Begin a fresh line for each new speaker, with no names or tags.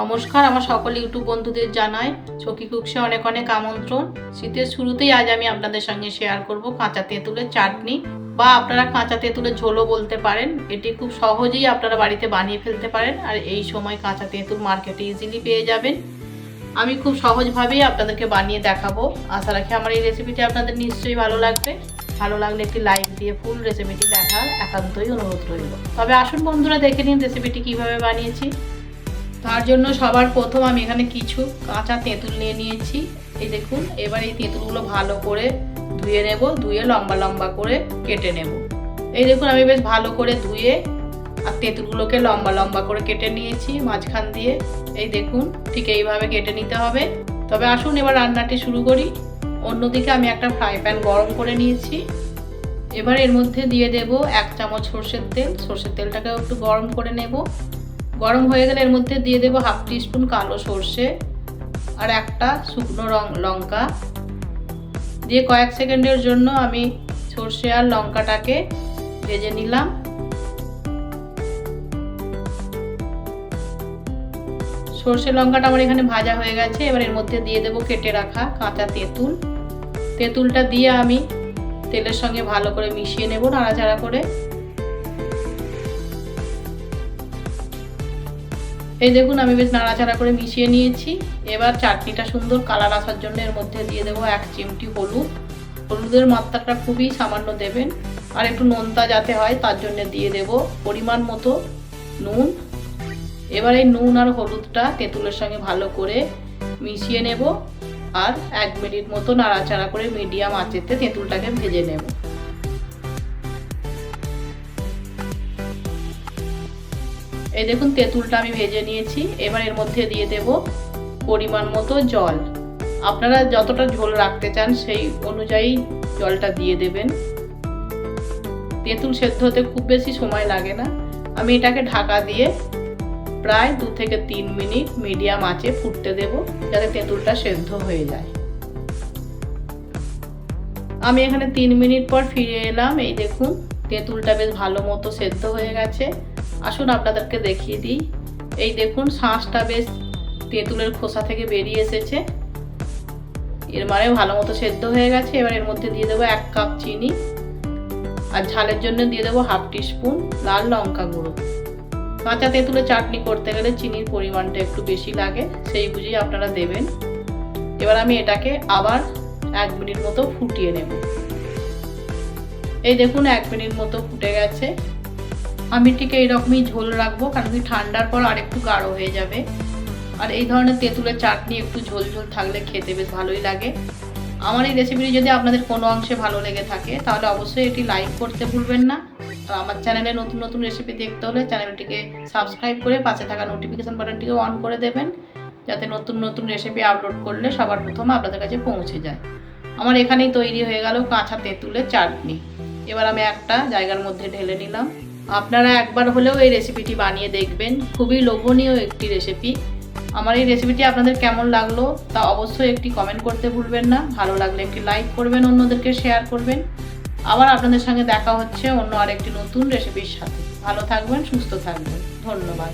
নমস্কার, আমার সকল ইউটিউব বন্ধুদের জানাই চকি কুকসে অনেক অনেক আমন্ত্রণ। শীতের শুরুতেই আজ আমি আপনাদের সঙ্গে শেয়ার করব কাঁচা তেঁতুলের চাটনি, বা আপনারা কাঁচা তেঁতুলের ঝোলও বলতে পারেন। এটি খুব সহজেই আপনারা বাড়িতে বানিয়ে ফেলতে পারেন, আর এই সময় কাঁচা তেঁতুল মার্কেটে ইজিলি পেয়ে যাবেন। আমি খুব সহজভাবেই আপনাদেরকে বানিয়ে দেখাবো। আশা রাখি আমার এই রেসিপিটি আপনাদের নিশ্চয়ই ভালো লাগবে। ভালো লাগলে একটি লাইক দিয়ে ফুল রেসিপিটি দেখার একান্তই অনুরোধ রইল। তবে আসুন বন্ধুরা, দেখে নিন রেসিপিটি কিভাবে বানিয়েছি। তার জন্য সবার প্রথম আমি এখানে কিছু কাঁচা তেঁতুল নিয়ে নিয়েছি। এই দেখুন, এবার এই তেঁতুলগুলো ভালো করে ধুয়ে নেব, ধুয়ে লম্বা লম্বা করে কেটে নেব। এই দেখুন, আমি বেশ ভালো করে ধুয়ে আর তেঁতুলগুলোকে লম্বা লম্বা করে কেটে নিয়েছি মাঝখান দিয়ে। এই দেখুন, ঠিক এইভাবে কেটে নিতে হবে। তবে আসুন এবার রান্নাটি শুরু করি। অন্যদিকে আমি একটা ফ্রাই প্যান গরম করে নিয়েছি। এবার এর মধ্যে দিয়ে দেব 1 চামচ সর্ষের তেল। সর্ষের তেলটাকেও একটু গরম করে নেব। গরম হয়ে গেলে এর মধ্যে দিয়ে দেব 1/2 টিস্পুন কালো সর্ষে আর একটা শুকনো লঙ্কা দিয়ে কয়েক সেকেন্ডের জন্য আমি সর্ষে আর লঙ্কাটাকে ভেজে নিলাম। সর্ষে লঙ্কাটা আমার এখানে ভাজা হয়ে গেছে। এবার এর মধ্যে দিয়ে দেব কেটে রাখা কাঁচা তেঁতুল। তেঁতুলটা দিয়ে আমি তেলের সঙ্গে ভালো করে মিশিয়ে নেব, নাড়াচাড়া করে। এই দেখুন, আমি বেশ নাড়াচাড়া করে মিশিয়ে নিয়েছি। এবার চাটনিটা সুন্দর কালার আসার জন্য এর মধ্যে দিয়ে দেবো 1 চিমটি হলুদ। হলুদের মাত্রাটা খুবই সামান্য দেবেন, আর একটু নোনতা যাতে হয় তার জন্য দিয়ে দেব পরিমাণ মতো নুন। এবার এই নুন আর হলুদটা তেঁতুলের সঙ্গে ভালো করে মিশিয়ে নেব, আর 1 মিনিট মতো নাড়াচাড়া করে মিডিয়াম আঁচেতে তেঁতুলটাকে ভেজে নেব। এই দেখুন, তেঁতুলটা আমি ভেজে নিয়েছি। এবার এর মধ্যে দিয়ে দেব পরিমাণ মতো জল। আপনারা যতটা ঝোল রাখতে চান সেই অনুযায়ী জলটা দিয়ে দেবেন। তেঁতুল সেদ্ধ হতে খুব বেশি সময় লাগে না। আমি এটাকে ঢাকা দিয়ে প্রায় 2 থেকে 3 মিনিট মিডিয়াম আঁচে ফুটতে দেব, যাতে তেঁতুলটা সেদ্ধ হয়ে যায়। আমি এখানে 3 মিনিট পর ফিরে এলাম। এই দেখুন, তেঁতুলটা বেশ ভালো মতো সেদ্ধ হয়ে গেছে। আসুন আপনাদেরকে দেখিয়ে দিই। এই দেখুন, শাঁসটা বেশ তেঁতুলের খোসা থেকে বেরিয়ে এসেছে। এর মানে ভালো মতো সেদ্ধ হয়ে গেছে। এবার এর মধ্যে দিয়ে দেবো 1 কাপ চিনি, আর ঝালের জন্য দিয়ে দেবো 1/2 টিস্পুন লাল লঙ্কা গুঁড়ো। কাঁচা তেঁতুলের চাটনি করতে গেলে চিনির পরিমাণটা একটু বেশি লাগে, সেই বুঝেই আপনারা দেবেন। এবার আমি এটাকে আবার 1 মিনিট মতো ফুটিয়ে নেব। এই দেখুন, 1 মিনিট মতো ফুটে গেছে। আমি ঠিক এইরকমই ঝোল রাখবো, কারণ কি ঠান্ডার পর আর একটু গাঢ় হয়ে যাবে। আর এই ধরনের তেঁতুলের চাটনি একটু ঝোল ঝোল থাকলে খেতে বেশ ভালোই লাগে। আমার এই রেসিপিটি যদি আপনাদের কোনো অংশে ভালো লেগে থাকে তাহলে অবশ্যই এটি লাইক করতে ভুলবেন না। আর আমার চ্যানেলে নতুন নতুন রেসিপি দেখতে হলে চ্যানেলটিকে সাবস্ক্রাইব করে পাশে থাকা নোটিফিকেশন বাটনটিকে অন করে দেবেন, যাতে নতুন নতুন রেসিপি আপলোড করলে সবার প্রথমে আপনাদের কাছে পৌঁছে যায়। আমার এখানেই তৈরি হয়ে গেল কাঁচা তেঁতুলের চাটনি। এবার আমি একটা জায়গার মধ্যে ঢেলে নিলাম। আপনারা একবার হলেও এই রেসিপিটি বানিয়ে দেখবেন, খুবই লোভনীয় একটি রেসিপি। আমার এই রেসিপিটি আপনাদের কেমন লাগলো তা অবশ্যই একটি কমেন্ট করতে ভুলবেন না। ভালো লাগলে একটি লাইক করবেন, অন্যদেরকে শেয়ার করবেন। আবার আপনাদের সঙ্গে দেখা হচ্ছে অন্য আরেকটি নতুন রেসিপির সাথে। ভালো থাকবেন, সুস্থ থাকবেন। ধন্যবাদ।